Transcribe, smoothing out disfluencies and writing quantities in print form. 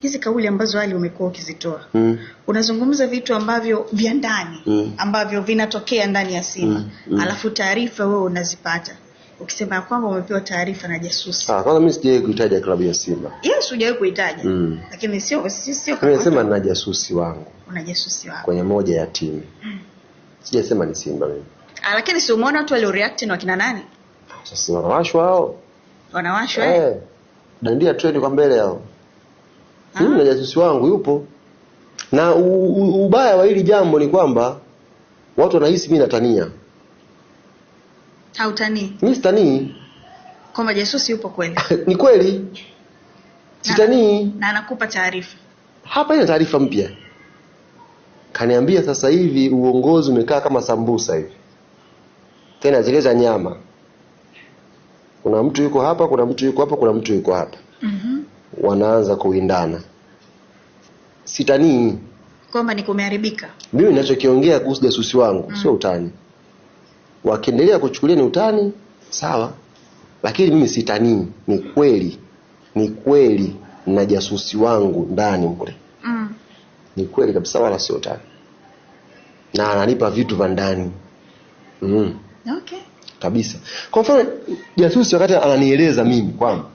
hizi kauli ambazo Ali umekuwa ukizitoa. Unazungumza vitu ambavyo vya ndani ambavyo vinatokea ndani ya Simba. Alafu taarifa wewe unazipata. Ukisema kwamba umepewa taarifa na jasusi. Kwanza mimi sijawahi kuitaja klabu ya Simba. Yes, hujawahi kuitaja. Lakini sio mimi nasema na jasusi wangu. Una jasusi wako kwenye moja ya timu. Sijasema ni Simba mimi. Lakini si umeona watu walio react na wakina nani? Sasa wanawashwa hao. Wanawashwa Dandia trend kwa mbele hao. Mimi na jasusi wangu yupo. Na ubaya wa hili jambo ni kwamba watu wanahisi mimi natania. Hautani. Mimi sitanii. Kwamba jasusi yupo kweli. Ni kweli. Sitanii. Na anakupa taarifa. Hapa ina taarifa mpya. Kaniambia sasa hivi uongozi umekaa kama sambusa hivi. Tena zileza nyama. Kuna mtu yuko hapa, kuna mtu yuko hapa, kuna mtu yuko hapa. Wanaanza kuindana. Sitanii. Kwamba ni kumeharibika. Mimi ninachokiongea kuhusu jasusi wangu sio utani. Wakiendelea kuchukulia ni utani, sawa. Lakini mimi sitanii, ni kweli. Ni kweli na jasusi wangu ndani mkule. Ni kweli kabisa wala sio utani. Na ananipa vitu vya ndani. Okay. Kabisa. Kwa mfano jasusi wakati ananieleza mimi kwamba